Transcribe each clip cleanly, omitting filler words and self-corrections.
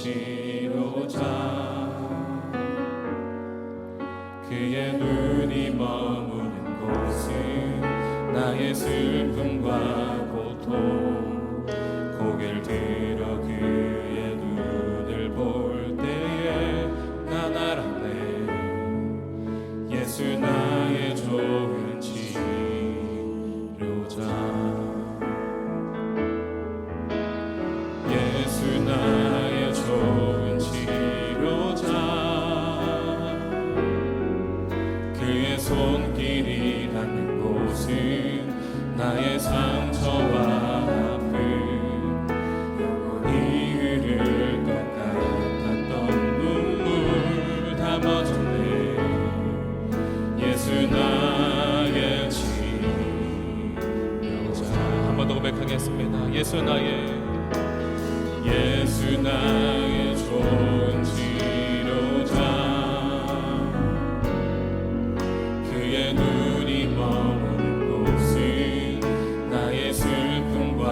치료자 그의 눈이 머무는 곳은 나의 슬픔과 고통 고개를 들어 그의 눈을 볼 때에 난 알았네 예수 나의 좋은 치료자 예수 나의 좋은 치료자 그의 손길이 닿는 곳은 나의 상처와 아픔 영원히 흐를 것 같았던 눈물 다 멎었네 예수 나의 치료자 한 번 더 고백하겠습니다 예수 나의 좋은 치료자 그의 눈이 머무는 곳은 나의 슬픔과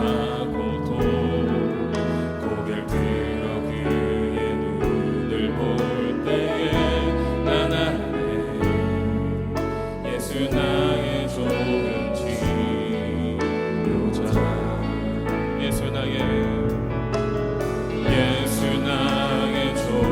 고통 고개를 들어 그의 눈을 볼 때에 난 알네 예수 나의 좋은 치료자 예수 나의 좋은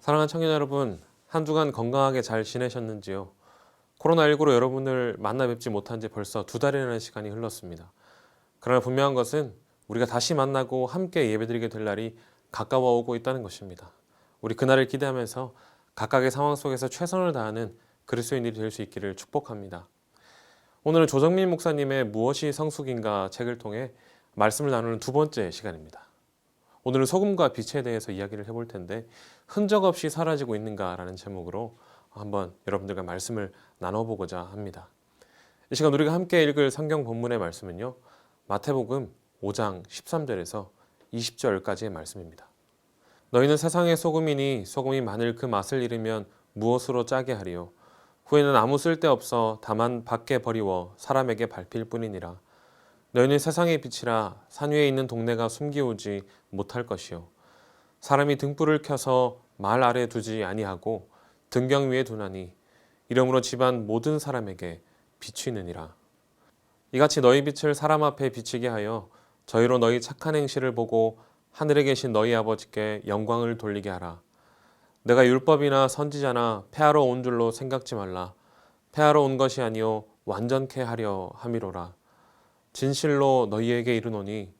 사랑하는 청년 여러분, 한 주간 건강하게 잘 지내셨는지요? 코로나19로 여러분을 만나 뵙지 못한 지 벌써 2달이라는 시간이 흘렀습니다. 그러나 분명한 것은 우리가 다시 만나고 함께 예배드리게 될 날이 가까워 오고 있다는 것입니다. 우리 그날을 기대하면서 각각의 상황 속에서 최선을 다하는 그리스도인들이 될 수 있기를 축복합니다. 오늘은 조정민 목사님의 무엇이 성숙인가 책을 통해 말씀을 나누는 2번째 시간입니다. 오늘은 소금과 빛에 대해서 이야기를 해볼 텐데 흔적 없이 사라지고 있는가라는 제목으로 한번 여러분들과 말씀을 나눠보고자 합니다. 이 시간 우리가 함께 읽을 성경 본문의 말씀은요, 마태복음 5장 13절에서 20절까지의 말씀입니다. 너희는 세상의 소금이니 소금이 만일 그 맛을 잃으면 무엇으로 짜게 하리요? 후에는 아무 쓸데없어 다만 밖에 버리워 사람에게 밟힐 뿐이니라. 너희는 세상의 빛이라 산 위에 있는 동네가 숨기우지 못할 것이요. 사람이 등불을 켜서 말 아래 두지 아니하고 등경 위에 두나니 이러므로 집안 모든 사람에게 비추느니라. 이같이 너희 빛을 사람 앞에 비치게 하여 저희로 너희 착한 행실을 보고 하늘에 계신 너희 아버지께 영광을 돌리게 하라. 내가 율법이나 선지자나 폐하러 온 줄로 생각지 말라. 폐하러 온 것이 아니요 완전케 하려 함이로라. 진실로 너희에게 이르노니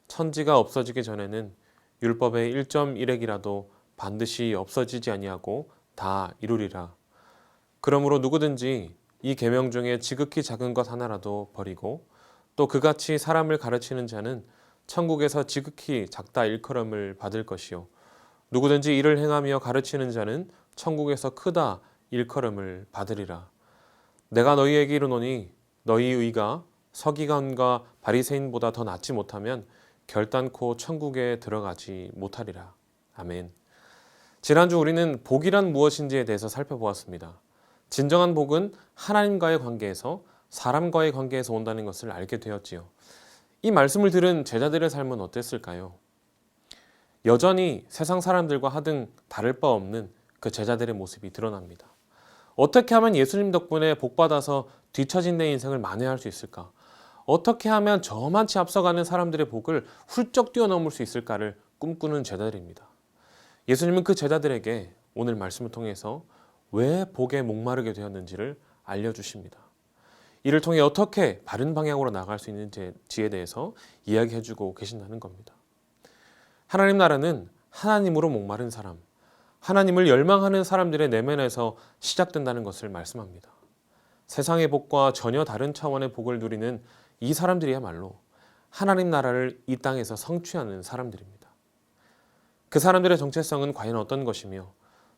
천지가 없어지기 전에는 율법의 1.1획이라도 반드시 없어지지 아니하고 다 이루리라. 그러므로 누구든지 이 계명 중에 지극히 작은 것 하나라도 버리고 또 그같이 사람을 가르치는 자는 천국에서 지극히 작다 일컬음을 받을 것이요. 누구든지 이를 행하며 가르치는 자는 천국에서 크다 일컬음을 받으리라. 내가 너희에게 이르노니 너희 의가 서기관과 바리새인보다 더 낫지 못하면 결단코 천국에 들어가지 못하리라. 아멘. 지난주 우리는 복이란 무엇인지에 대해서 살펴보았습니다. 진정한 복은 하나님과의 관계에서 사람과의 관계에서 온다는 것을 알게 되었지요. 이 말씀을 들은 제자들의 삶은 어땠을까요? 여전히 세상 사람들과 하등 다를 바 없는 그 제자들의 모습이 드러납니다. 어떻게 하면 예수님 덕분에 복받아서 뒤처진 내 인생을 만회할 수 있을까? 어떻게 하면 저만치 앞서가는 사람들의 복을 훌쩍 뛰어넘을 수 있을까를 꿈꾸는 제자들입니다. 예수님은 그 제자들에게 오늘 말씀을 통해서 왜 복에 목마르게 되었는지를 알려주십니다. 이를 통해 어떻게 바른 방향으로 나아갈 수 있는지에 대해서 이야기해주고 계신다는 겁니다. 하나님 나라는 하나님으로 목마른 사람, 하나님을 열망하는 사람들의 내면에서 시작된다는 것을 말씀합니다. 세상의 복과 전혀 다른 차원의 복을 누리는 이 사람들이야말로 하나님 나라를 이 땅에서 성취하는 사람들입니다. 그 사람들의 정체성은 과연 어떤 것이며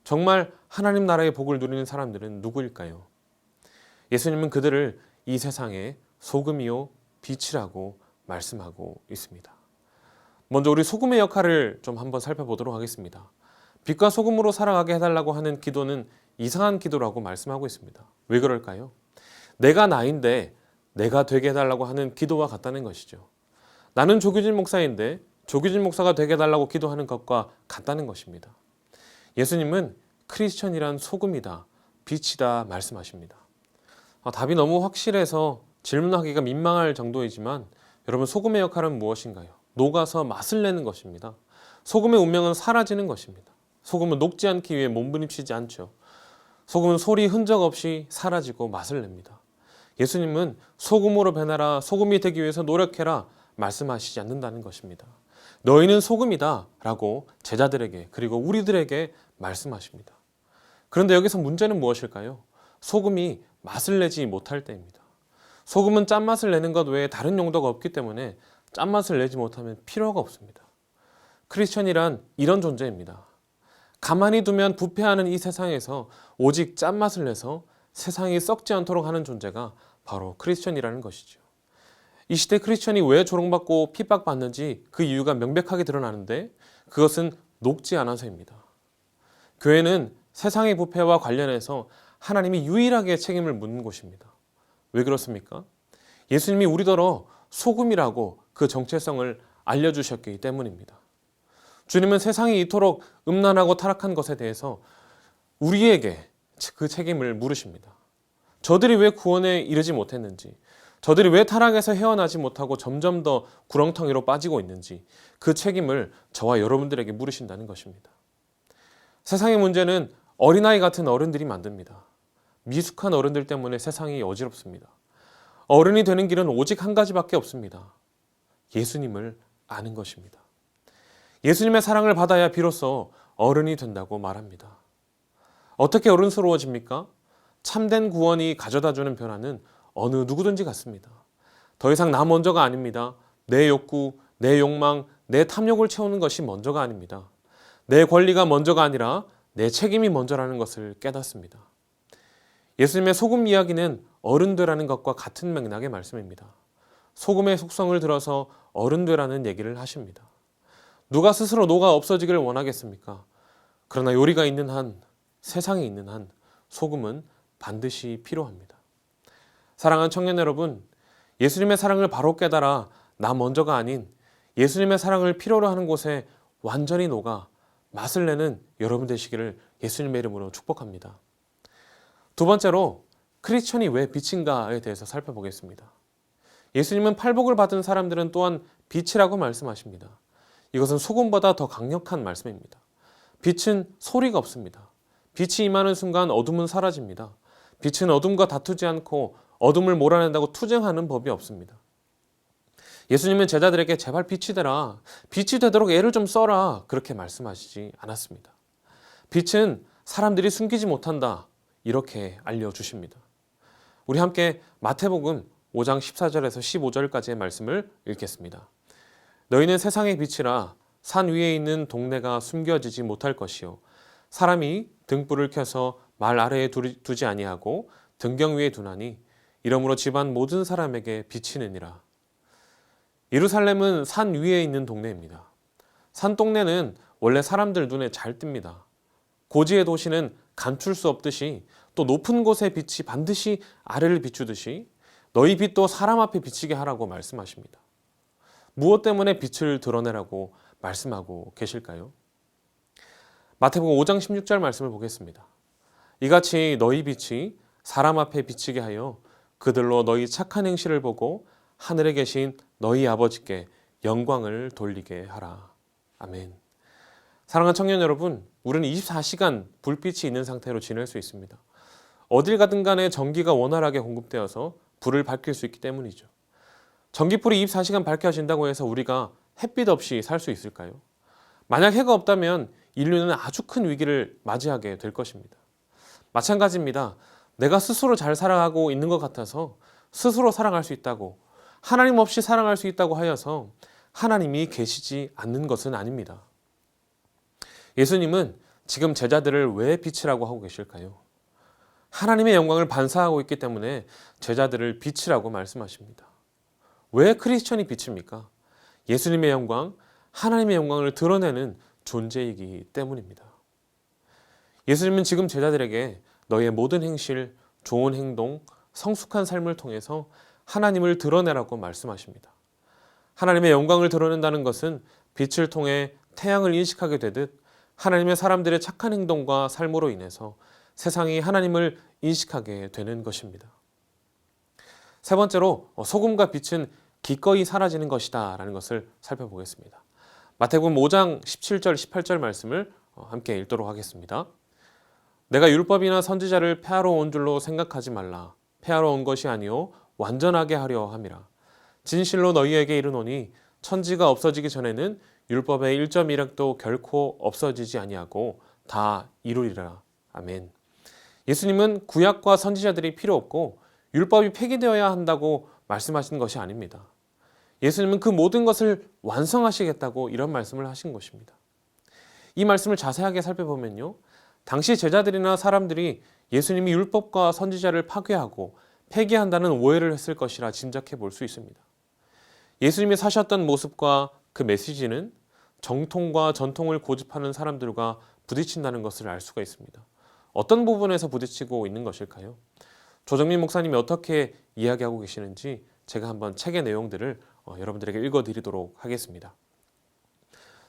정말 하나님 나라의 복을 누리는 사람들은 누구일까요? 예수님은 그들을 이 세상의 소금이요 빛이라고 말씀하고 있습니다. 먼저 우리 소금의 역할을 좀 한번 살펴보도록 하겠습니다. 빛과 소금으로 살아가게 해달라고 하는 기도는 이상한 기도라고 말씀하고 있습니다. 왜 그럴까요? 내가 나인데 내가 되게 해달라고 하는 기도와 같다는 것이죠. 나는 조규진 목사인데 조규진 목사가 되게 해달라고 기도하는 것과 같다는 것입니다. 예수님은 크리스천이란 소금이다, 빛이다 말씀하십니다. 답이 너무 확실해서 질문하기가 민망할 정도이지만 여러분, 소금의 역할은 무엇인가요? 녹아서 맛을 내는 것입니다. 소금의 운명은 사라지는 것입니다. 소금은 녹지 않기 위해 몸부림치지 않죠. 소금은 소리 흔적 없이 사라지고 맛을 냅니다. 예수님은 소금으로 변하라, 소금이 되기 위해서 노력해라 말씀하시지 않는다는 것입니다. 너희는 소금이다 라고 제자들에게 그리고 우리들에게 말씀하십니다. 그런데 여기서 문제는 무엇일까요? 소금이 맛을 내지 못할 때입니다. 소금은 짠맛을 내는 것 외에 다른 용도가 없기 때문에 짠맛을 내지 못하면 필요가 없습니다. 크리스천이란 이런 존재입니다. 가만히 두면 부패하는 이 세상에서 오직 짠맛을 내서 세상이 썩지 않도록 하는 존재가 바로 크리스천이라는 것이죠. 이 시대 크리스천이 왜 조롱받고 핍박받는지 그 이유가 명백하게 드러나는데 그것은 녹지 않아서입니다. 교회는 세상의 부패와 관련해서 하나님이 유일하게 책임을 묻는 곳입니다. 왜 그렇습니까? 예수님이 우리더러 소금이라고 그 정체성을 알려주셨기 때문입니다. 주님은 세상이 이토록 음란하고 타락한 것에 대해서 우리에게 그 책임을 물으십니다. 저들이 왜 구원에 이르지 못했는지, 저들이 왜 타락에서 헤어나지 못하고 점점 더 구렁텅이로 빠지고 있는지 그 책임을 저와 여러분들에게 물으신다는 것입니다. 세상의 문제는 어린아이 같은 어른들이 만듭니다. 미숙한 어른들 때문에 세상이 어지럽습니다. 어른이 되는 길은 오직 한 가지밖에 없습니다. 예수님을 아는 것입니다. 예수님의 사랑을 받아야 비로소 어른이 된다고 말합니다. 어떻게 어른스러워집니까? 참된 구원이 가져다주는 변화는 어느 누구든지 같습니다. 더 이상 나 먼저가 아닙니다. 내 욕구, 내 욕망, 내 탐욕을 채우는 것이 먼저가 아닙니다. 내 권리가 먼저가 아니라 내 책임이 먼저라는 것을 깨닫습니다. 예수님의 소금 이야기는 어른되라는 것과 같은 맥락의 말씀입니다. 소금의 속성을 들어서 어른되라는 얘기를 하십니다. 누가 스스로 녹아 없어지기를 원하겠습니까? 그러나 요리가 있는 한, 세상에 있는 한 소금은 반드시 필요합니다. 사랑하는 청년 여러분, 예수님의 사랑을 바로 깨달아 나 먼저가 아닌 예수님의 사랑을 필요로 하는 곳에 완전히 녹아 맛을 내는 여러분 되시기를 예수님의 이름으로 축복합니다. 두 번째로 크리스천이 왜 빛인가에 대해서 살펴보겠습니다. 예수님은 팔복을 받은 사람들은 또한 빛이라고 말씀하십니다. 이것은 소금보다 더 강력한 말씀입니다. 빛은 소리가 없습니다. 빛이 임하는 순간 어둠은 사라집니다. 빛은 어둠과 다투지 않고 어둠을 몰아낸다고 투쟁하는 법이 없습니다. 예수님은 제자들에게 제발 빛이 되라, 빛이 되도록 애를 좀 써라 그렇게 말씀하시지 않았습니다. 빛은 사람들이 숨기지 못한다 이렇게 알려주십니다. 우리 함께 마태복음 5장 14절에서 15절까지의 말씀을 읽겠습니다. 너희는 세상의 빛이라 산 위에 있는 동네가 숨겨지지 못할 것이요 사람이 등불을 켜서 말 아래에 두지 아니하고 등경 위에 두나니 이러므로 집안 모든 사람에게 비치느니라. 예루살렘은 산 위에 있는 동네입니다. 산동네는 원래 사람들 눈에 잘 띕니다. 고지의 도시는 감출 수 없듯이 또 높은 곳의 빛이 반드시 아래를 비추듯이 너희 빛도 사람 앞에 비치게 하라고 말씀하십니다. 무엇 때문에 빛을 드러내라고 말씀하고 계실까요? 마태복음 5장 16절 말씀을 보겠습니다. 이같이 너희 빛이 사람 앞에 비치게 하여 그들로 너희 착한 행실을 보고 하늘에 계신 너희 아버지께 영광을 돌리게 하라. 아멘. 사랑하는 청년 여러분, 우리는 24시간 불빛이 있는 상태로 지낼 수 있습니다. 어딜 가든 간에 전기가 원활하게 공급되어서 불을 밝힐 수 있기 때문이죠. 전기불이 24시간 밝혀진다고 해서 우리가 햇빛 없이 살 수 있을까요? 만약 해가 없다면 인류는 아주 큰 위기를 맞이하게 될 것입니다. 마찬가지입니다. 내가 스스로 잘 살아가고 있는 것 같아서 스스로 사랑할 수 있다고, 하나님 없이 사랑할 수 있다고 하여서 하나님이 계시지 않는 것은 아닙니다. 예수님은 지금 제자들을 왜 빛이라고 하고 계실까요? 하나님의 영광을 반사하고 있기 때문에 제자들을 빛이라고 말씀하십니다. 왜 크리스천이 빛입니까? 예수님의 영광, 하나님의 영광을 드러내는 존재이기 때문입니다. 예수님은 지금 제자들에게 너의 모든 행실, 좋은 행동, 성숙한 삶을 통해서 하나님을 드러내라고 말씀하십니다. 하나님의 영광을 드러낸다는 것은 빛을 통해 태양을 인식하게 되듯 하나님의 사람들의 착한 행동과 삶으로 인해서 세상이 하나님을 인식하게 되는 것입니다. 세 번째로 소금과 빛은 기꺼이 사라지는 것이다 라는 것을 살펴보겠습니다. 마태복음 5장 17절 18절 말씀을 함께 읽도록 하겠습니다. 내가 율법이나 선지자를 폐하러 온 줄로 생각하지 말라. 폐하러 온 것이 아니요 완전하게 하려 함이라. 진실로 너희에게 이르노니 천지가 없어지기 전에는 율법의 1.1획도 결코 없어지지 아니하고 다 이루리라. 아멘. 예수님은 구약과 선지자들이 필요 없고 율법이 폐기되어야 한다고 말씀하시는 것이 아닙니다. 예수님은 그 모든 것을 완성하시겠다고 이런 말씀을 하신 것입니다. 이 말씀을 자세하게 살펴보면요. 당시 제자들이나 사람들이 예수님이 율법과 선지자를 파괴하고 폐기한다는 오해를 했을 것이라 짐작해 볼 수 있습니다. 예수님이 사셨던 모습과 그 메시지는 정통과 전통을 고집하는 사람들과 부딪힌다는 것을 알 수가 있습니다. 어떤 부분에서 부딪히고 있는 것일까요? 조정민 목사님이 어떻게 이야기하고 계시는지 제가 한번 책의 내용들을 여러분들에게 읽어드리도록 하겠습니다.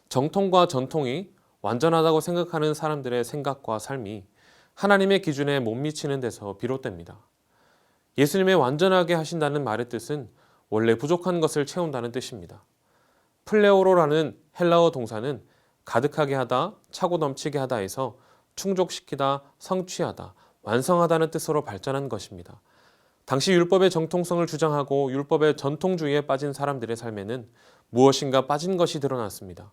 정통과 전통이 완전하다고 생각하는 사람들의 생각과 삶이 하나님의 기준에 못 미치는 데서 비롯됩니다. 예수님의 완전하게 하신다는 말의 뜻은 원래 부족한 것을 채운다는 뜻입니다. 플레오로라는 헬라어 동사는 가득하게 하다, 차고 넘치게 하다에서 충족시키다, 성취하다, 완성하다는 뜻으로 발전한 것입니다. 당시 율법의 정통성을 주장하고 율법의 전통주의에 빠진 사람들의 삶에는 무엇인가 빠진 것이 드러났습니다.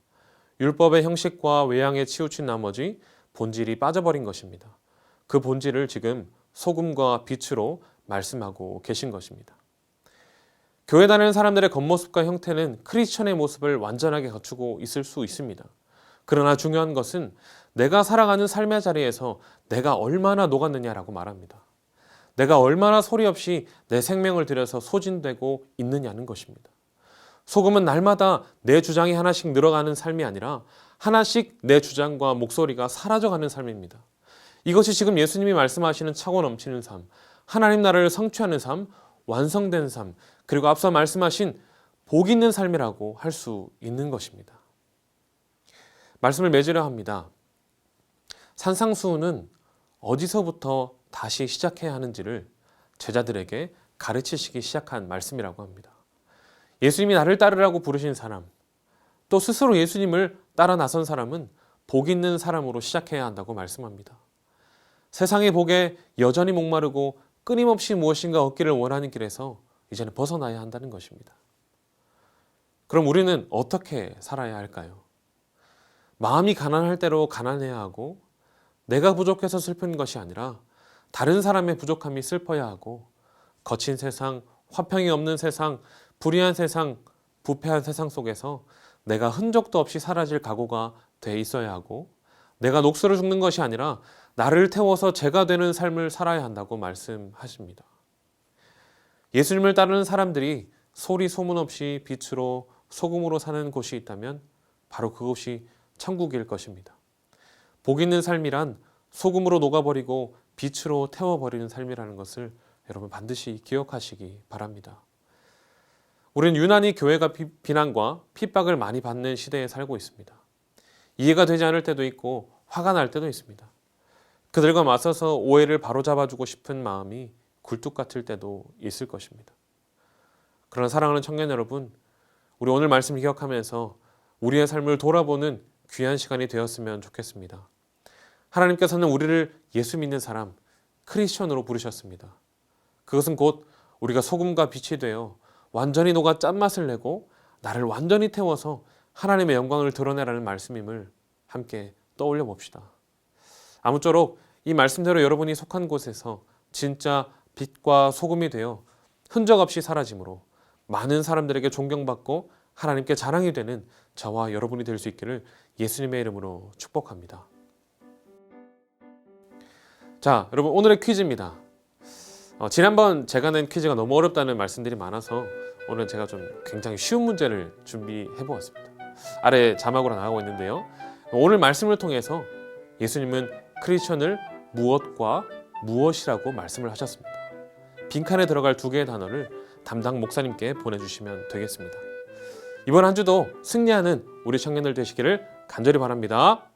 율법의 형식과 외양에 치우친 나머지 본질이 빠져버린 것입니다. 그 본질을 지금 소금과 빛으로 말씀하고 계신 것입니다. 교회 다니는 사람들의 겉모습과 형태는 크리스천의 모습을 완전하게 갖추고 있을 수 있습니다. 그러나 중요한 것은 내가 살아가는 삶의 자리에서 내가 얼마나 녹았느냐라고 말합니다. 내가 얼마나 소리 없이 내 생명을 들여서 소진되고 있느냐는 것입니다. 소금은 날마다 내 주장이 하나씩 늘어가는 삶이 아니라 하나씩 내 주장과 목소리가 사라져가는 삶입니다. 이것이 지금 예수님이 말씀하시는 차고 넘치는 삶, 하나님 나라를 성취하는 삶, 완성된 삶, 그리고 앞서 말씀하신 복 있는 삶이라고 할 수 있는 것입니다. 말씀을 맺으려 합니다. 산상수훈은 어디서부터 다시 시작해야 하는지를 제자들에게 가르치시기 시작한 말씀이라고 합니다. 예수님이 나를 따르라고 부르신 사람, 또 스스로 예수님을 따라 나선 사람은 복 있는 사람으로 시작해야 한다고 말씀합니다. 세상의 복에 여전히 목마르고 끊임없이 무엇인가 얻기를 원하는 길에서 이제는 벗어나야 한다는 것입니다. 그럼 우리는 어떻게 살아야 할까요? 마음이 가난할 대로 가난해야 하고 내가 부족해서 슬픈 것이 아니라 다른 사람의 부족함이 슬퍼야 하고 거친 세상, 화평이 없는 세상, 불의한 세상, 부패한 세상 속에서 내가 흔적도 없이 사라질 각오가 돼 있어야 하고 내가 녹슬어 죽는 것이 아니라 나를 태워서 제가 되는 삶을 살아야 한다고 말씀하십니다. 예수님을 따르는 사람들이 소리 소문 없이 빛으로 소금으로 사는 곳이 있다면 바로 그곳이 천국일 것입니다. 복 있는 삶이란 소금으로 녹아버리고 빛으로 태워버리는 삶이라는 것을 여러분 반드시 기억하시기 바랍니다. 우리는 유난히 교회가 비난과 핍박을 많이 받는 시대에 살고 있습니다. 이해가 되지 않을 때도 있고 화가 날 때도 있습니다. 그들과 맞서서 오해를 바로잡아주고 싶은 마음이 굴뚝 같을 때도 있을 것입니다. 그러나 사랑하는 청년 여러분, 우리 오늘 말씀 기억하면서 우리의 삶을 돌아보는 귀한 시간이 되었으면 좋겠습니다. 하나님께서는 우리를 예수 믿는 사람, 크리스천으로 부르셨습니다. 그것은 곧 우리가 소금과 빛이 되어 완전히 녹아 짠맛을 내고 나를 완전히 태워서 하나님의 영광을 드러내라는 말씀임을 함께 떠올려 봅시다. 아무쪼록 이 말씀대로 여러분이 속한 곳에서 진짜 빛과 소금이 되어 흔적 없이 사라짐으로 많은 사람들에게 존경받고 하나님께 자랑이 되는 저와 여러분이 될 수 있기를 예수님의 이름으로 축복합니다. 자, 여러분 오늘의 퀴즈입니다. 지난번 제가 낸 퀴즈가 너무 어렵다는 말씀들이 많아서 오늘 제가 좀 굉장히 쉬운 문제를 준비해 보았습니다. 아래 자막으로 나가고 있는데요. 오늘 말씀을 통해서 예수님은 크리스천을 무엇과 무엇이라고 말씀을 하셨습니다. 빈칸에 들어갈 두 개의 단어를 담당 목사님께 보내주시면 되겠습니다. 이번 한 주도 승리하는 우리 청년들 되시기를 간절히 바랍니다.